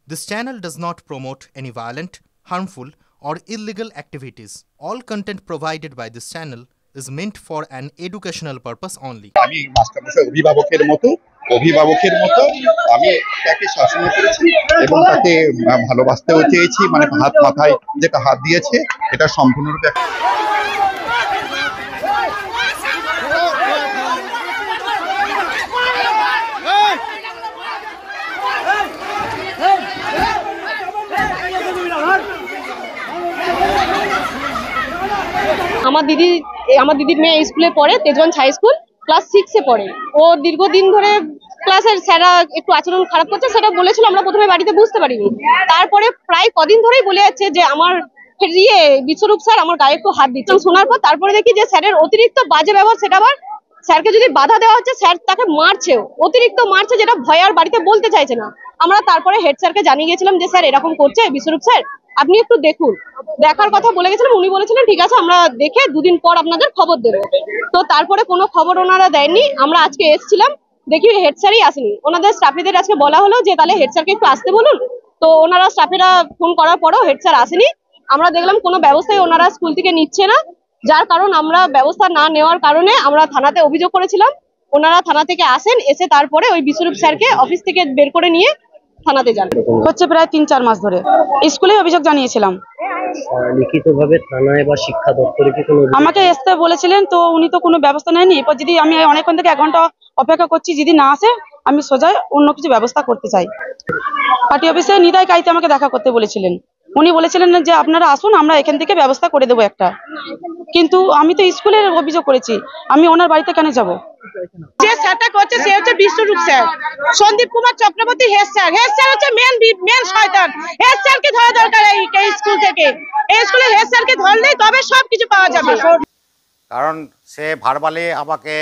This channel does not promote any violent, harmful, or illegal activities. All content provided by this channel is meant for an educational purpose only. আমি মাস্টারমশাই অভিভাবকের মতো আমি তাকে শাসন করেছি এবং তাকে ভালোবাসতেও চেয়েছি, মানে হাত মাথায় যেটা হাত দিয়েছে এটা সম্পূর্ণরূপে আমার দিদির মেয়ে স্কুলে পড়ে, তেজগঞ্জ হাই স্কুল, ক্লাস 6-এ পড়ে। ও দীর্ঘদিন ধরে ক্লাসের স্যাররা একটু আচরণ খারাপ করছে, সেটা বলেছিল। আমরা প্রথমে বাড়িতে বুঝতে পারিনি, তারপরে প্রায় কদিন ধরেই বলে যাচ্ছে যে আমার বিশ্বরূপ স্যার আমার গায়ে একটু হাত দিচ্ছে। শোনার পর তারপরে দেখি যে স্যারের অতিরিক্ত বাজে ব্যবহার, সেটা আবার স্যারকে যদি বাধা দেওয়া হচ্ছে, স্যার তাকে মারছেও, অতিরিক্ত মারছে, যেটা ভয় আর বাড়িতে বলতে চাইছে না। আমরা তারপরে হেড স্যারকে জানিয়ে গেছিলাম যে স্যার এরকম করছে বিশ্বরূপ স্যার, আপনি একটু দেখুন। দেখার কথা বলে গেছিলাম, উনি বলেছিলেন ঠিক আছে আমরা দেখে দুদিন পর আপনাদের খবর দেবো। তো তারপরে কোনো খবর ওনারা দেননি। আমরা আজকে এসেছিলাম, দেখি হেড স্যারই আসেনি। ওনাদের স্টাফেদের আজকে বলা হলো যে তাহলে হেড স্যারকে একটু আসতে বলুন। তো ওনারা স্টাফেরা ফোন করার পরেও হেড স্যার আসেনি। আমরা দেখলাম কোনো ব্যবস্থাই ওনারা স্কুল থেকে নিচ্ছে না, যার কারণ আমরা ব্যবস্থা না নেওয়ার কারণে আমরা থানাতে অভিযোগ করেছিলাম। ওনারা থানা থেকে আসেন, এসে তারপরে ওই বিশ্বরূপ স্যারকে অফিস থেকে বের করে নিয়ে থানাতে যান। হচ্ছে প্রায় 3-4 মাস ধরে স্কুলে অভিযোগ জানিয়েছিলাম। লিখিতভাবে থানায় বা শিক্ষা দপ্তরে কি কোনো আমাকে আসতে বলেছিলেন, তো উনি তো কোনো ব্যবস্থা নেয়নি। এরপর যদি আমি অনেকক্ষণ থেকে 1 ঘন্টা অপেক্ষা করছি, যদি না আসে আমি সোজা অন্য কিছু ব্যবস্থা করতে চাই। পার্টি অফিসে নিতাই কাইতে আমাকে দেখা করতে বলেছিলেন। উনি বলেছিলেন যে আপনারা আসুন, আমরা এখান থেকে ব্যবস্থা করে দেবো একটা। কিন্তু আমি তো স্কুলের অভিযোগ করেছি, আমি ওনার বাড়িতে কেন যাব? যে স্যারটা করছে সে হচ্ছে Biswarup sir, Sandip Kumar Chakraborty head sir. Head sir হচ্ছে মেন শয়তান। হেড স্যারকে ধরা দরকার এই স্কুল থেকে। এই স্কুলে হেড স্যারকে ধরলেই তবে সবকিছু পাওয়া যাবে। কারণ সে ভারবালি আমাকে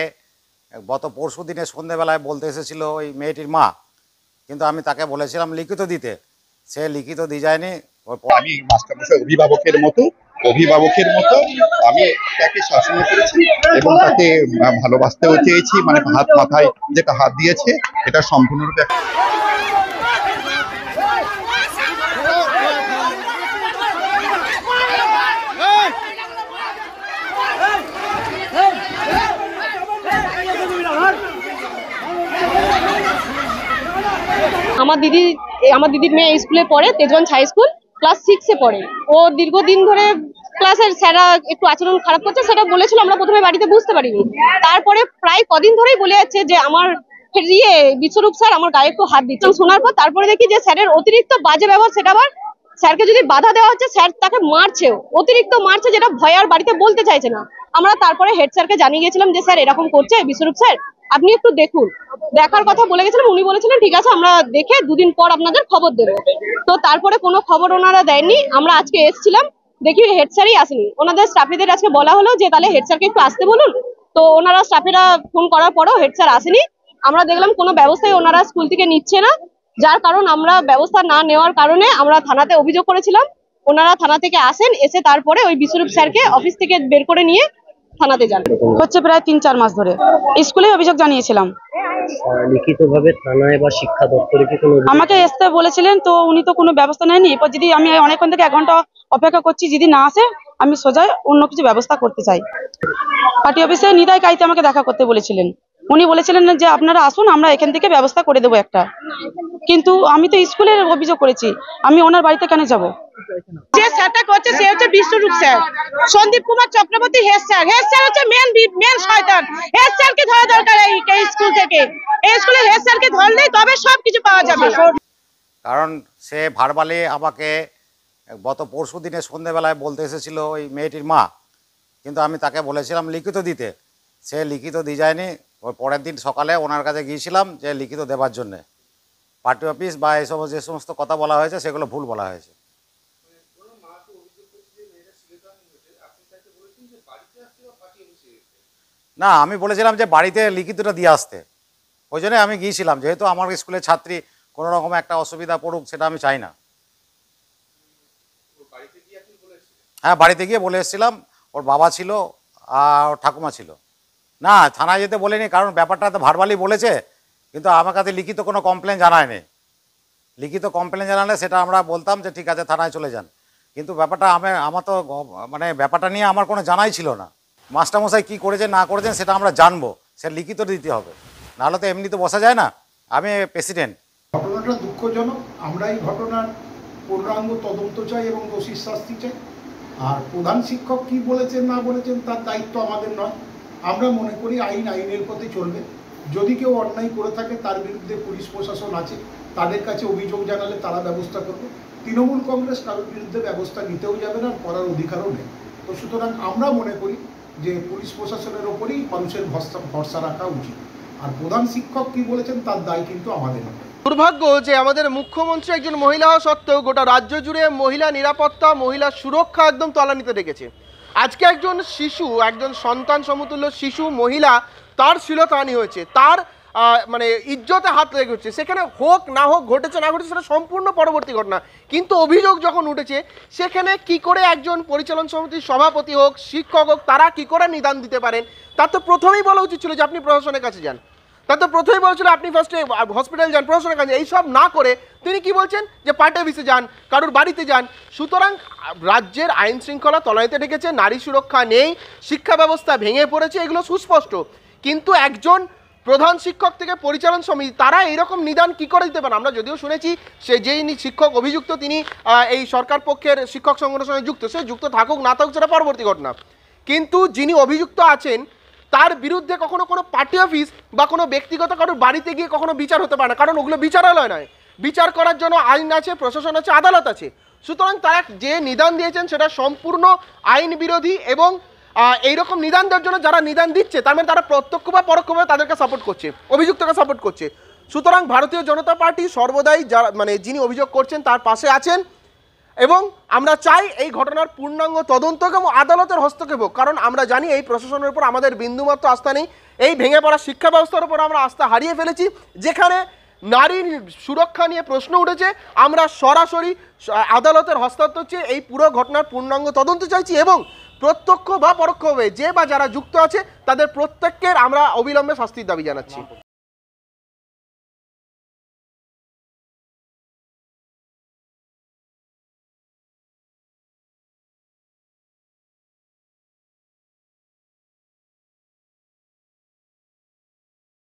গত পরশু দিনে সন্ধ্যেবেলায় বলতে এসেছিল ওই মেয়েটির মা, কিন্তু আমি তাকে বলেছিলাম লিখিত দিতে, সে লিখিত দিয়ে যায়নি। আমি মাস্টারমশাই অভিভাবকের মতো আমি তাকে শাসন করেছি এবং তাকে ভালোবাসতেও চেয়েছি, মানে হাত মাথায় যেটা হাত দিয়েছে এটা সম্পূর্ণরূপে আমার দিদির মেয়ে স্কুলে পড়ে, তেজগঞ্জ হাই স্কুল, ক্লাস 6-এ পড়ে। ও দীর্ঘদিন ধরে ক্লাসের স্যাররা একটু আচরণ খারাপ করছে, সেটা বলেছিল। আমরা প্রথমে বাড়িতে বুঝতে পারিনি, তারপরে প্রায় কদিন ধরেই বলে যাচ্ছে যে আমার বিশ্বরূপ স্যার আমার গায়ে একটু হাত দিচ্ছে। শোনার পর তারপরে দেখি যে স্যারের অতিরিক্ত বাজে ব্যবহার, সেটা আবার স্যারকে যদি বাধা দেওয়া হচ্ছে, স্যার তাকে মারছেও, অতিরিক্ত মারছে, যেটা ভয় আর বাড়িতে বলতে চাইছে না। আমরা তারপরে হেড স্যারকে জানিয়ে গেছিলাম যে স্যার এরকম করছে বিশ্বরূপ স্যার, আপনি একটু দেখুন। দেখার কথা বলে গেছিলাম, উনি বলেছিলেন ঠিক আছে আমরা দেখে দুদিন পর আপনাদের খবর দেবো। তো তারপরে কোনো খবর ওনারা দেননি। আমরা আজকে এসেছিলাম, দেখি হেড স্যারই আসেনি। ওনাদের স্টাফেদের আজকে বলা হলো যে তাহলে হেড স্যারকে একটু আসতে বলুন। তো ওনারা স্টাফেরা ফোন করার পরেও হেড স্যার আসেনি। আমরা দেখলাম কোনো ব্যবস্থাই ওনারা স্কুল থেকে নিচ্ছে না, যার কারণ আমরা ব্যবস্থা না নেওয়ার কারণে আমরা থানাতে অভিযোগ করেছিলাম। ওনারা থানা থেকে আসেন, এসে তারপরে ওই বিশ্বরূপ স্যারকে অফিস থেকে বের করে নিয়ে থানাতে যান। হচ্ছে প্রায় 3-4 মাস ধরে স্কুলে অভিযোগ জানিয়েছিলাম। লিখিতভাবে থানায় বা শিক্ষা দপ্তরে কি কোনো আমাকে আসতে বলেছিলেন, তো উনি তো কোনো ব্যবস্থা নেয়নি। এরপর যদি আমি অনেকক্ষণ থেকে 1 ঘন্টা অপেক্ষা করছি, যদি না আসে আমি সোজা অন্য কিছু ব্যবস্থা করতে চাই। পার্টি অফিসে নিতাই কাইতে আমাকে দেখা করতে বলেছিলেন। উনি বলেছিলেন যে আপনারা আসুন, আমরা এখান থেকে ব্যবস্থা করে দেবো একটা। কিন্তু আমি তো স্কুলের অভিযোগ করেছি, আমি ওনার বাড়িতে কেন যাব? যে স্যারটা করছে সে হচ্ছে Biswarup sir, Sandip Kumar Chakraborty head sir. Head sir হচ্ছে মেন শয়তান। হেড স্যারকে ধরা দরকার এই স্কুল থেকে। এই স্কুলে হেড স্যারকে ধরলেই তবে সবকিছু পাওয়া যাবে। কারণ সে ভারবালি আমাকে গত পরশু দিনে সন্ধ্যেবেলায় বলতে এসেছিল ওই মেয়েটির মা, কিন্তু আমি তাকে বলেছিলাম লিখিত দিতে, সে লিখিত দিয়ে যায়নি। ওর পরের দিন সকালে ওনার কাছে গিয়েছিলাম যে লিখিত দেওয়ার জন্যে। পার্টি অফিস বা এই যে সমস্ত কথা বলা হয়েছে সেগুলো ভুল বলা হয়েছে। না, আমি বলেছিলাম যে বাড়িতে লিখিতটা দিয়ে আসতে, ওই জন্যে আমি গিয়েছিলাম। যেহেতু আমার স্কুলের ছাত্রী কোনো রকম একটা অসুবিধা পড়ুক, সেটা আমি চাই না। হ্যাঁ, বাড়িতে গিয়ে বলে এসেছিলাম। ওর বাবা ছিল আর ওর ঠাকুমা ছিল। না, থানায় যেতে বলিনি, কারণ ব্যাপারটা তো ভারবালি বলেছে, কিন্তু আমার কাছে লিখিত কোনো কমপ্লেন জানায়নি। লিখিত কমপ্লেন জানালে সেটা আমরা বলতাম যে ঠিক আছে থানায় চলে যান, কিন্তু ব্যাপারটা আমার তো মানে ব্যাপারটা নিয়ে আমার কোনো জানাই ছিল না। মাস্টারমশাই কী করেছেন না করেছেন সেটা আমরা জানবো, সে লিখিত দিতে হবে, নাহলে তো এমনি তো বসা যায় না। আমি প্রেসিডেন্ট। ঘটনাটা দুঃখজনক, আমরা এই ঘটনার পূর্ণাঙ্গ তদন্ত চাই এবং দোষীর শাস্তি চাই। আর প্রধান শিক্ষক কি বলেছেন না বলেছেন তার দায়িত্ব আমাদের নয়। আমরা মনে করি আইনের পথে চলবে। যদি কেউ অন্যায় করে থাকে তার বিরুদ্ধে পুলিশ প্রশাসন আছে, তাদের কাছে অভিযোগ জানালে তারা ব্যবস্থা করবে। তৃণমূল কংগ্রেস কারোর বিরুদ্ধে ব্যবস্থা নিতেও যাবে না, করার অধিকারও নেই। তো সুতরাং আমরা মনে করি যে পুলিশ প্রশাসনের ওপরেই মানুষের ভরসা রাখা উচিত। আর প্রধান শিক্ষক কি বলেছেন তার দায় কিন্তু আমাদের নয়। দুর্ভাগ্য যে আমাদের মুখ্যমন্ত্রী একজন মহিলা হওয়া সত্ত্বেও গোটা রাজ্য জুড়ে মহিলা নিরাপত্তা, মহিলা সুরক্ষা একদম তলানিতে রেখেছে। আজকে একজন শিশু, একজন সন্তান সমতুল্য শিশু মহিলা, তার শ্লীলতাহানি হয়েছে, তার মানে ইজ্জতে হাত লেগে হচ্ছে। সেখানে হোক না হোক, ঘটেছে না ঘটেছে সেটা সম্পূর্ণ পরবর্তী ঘটনা, কিন্তু অভিযোগ যখন উঠেছে সেখানে কি করে একজন পরিচালন সমিতির সভাপতি হোক, শিক্ষক হোক, তারা কি করে নিদান দিতে পারেন? তার তো প্রথমেই বলা উচিত ছিল যে আপনি প্রশাসনের কাছে যান। তার তো প্রথমেই বলেছিল আপনি ফার্স্টে হসপিটাল যান, প্রশাসনের কাছে। এইসব না করে তিনি কি বলছেন যে পার্টি অফিসে যান, কারোর বাড়িতে যান। সুতরাং রাজ্যের আইন শৃঙ্খলা তলানিতে রেখেছে, নারী সুরক্ষা নেই, শিক্ষা ব্যবস্থা ভেঙে পড়েছে, এগুলো সুস্পষ্ট। কিন্তু একজন প্রধান শিক্ষক থেকে পরিচালন সমিতি, তারা এইরকম নিদান কি করে দিতে পারেন? আমরা যদিও শুনেছি সে যেই শিক্ষক অভিযুক্ত তিনি এই সরকার পক্ষের শিক্ষক সংগঠনের সঙ্গে যুক্ত, সে যুক্ত থাকুক না থাকুক সেটা পরবর্তী ঘটনা, কিন্তু যিনি অভিযুক্ত আছেন তার বিরুদ্ধে কখনো কোনো পার্টি অফিস বা কোনো ব্যক্তিগত কারোর বাড়িতে গিয়ে কখনো বিচার হতে পারে না, কারণ ওগুলো বিচারালয় নয়। বিচার করার জন্য আইন আছে, প্রশাসন আছে, আদালত আছে। সুতরাং তারা যে নিদান দিয়েছেন সেটা সম্পূর্ণ আইন বিরোধী, এবং এইরকম নিদান দেওয়ার জন্য যারা নিদান দিচ্ছে তার মানে তারা প্রত্যক্ষ বা পরোক্ষভাবে তাদেরকে সাপোর্ট করছে, অভিযুক্তকে সাপোর্ট করছে। সুতরাং ভারতীয় জনতা পার্টি সর্বদাই যারা মানে যিনি অভিযোগ করছেন তার পাশে আছেন, এবং আমরা চাই এই ঘটনার পূর্ণাঙ্গ তদন্ত এবং আদালতের হস্তক্ষেপ হোক। কারণ আমরা জানি এই প্রশাসনের উপর আমাদের বিন্দুমাত্র আস্থা নেই। এই ভেঙে পড়া শিক্ষা ব্যবস্থার উপর আমরা আস্থা হারিয়ে ফেলেছি। যেখানে নারীর সুরক্ষা নিয়ে প্রশ্ন উঠেছে, আমরা সরাসরি আদালতের হস্তান্তর চেয়ে এই পুরো ঘটনার পূর্ণাঙ্গ তদন্ত চাইছি, এবং প্রত্যক্ষ বা পরোক্ষভাবে যে বা যারা যুক্ত আছে তাদের প্রত্যেকের আমরা অবিলম্বে শাস্তির দাবি জানাচ্ছি।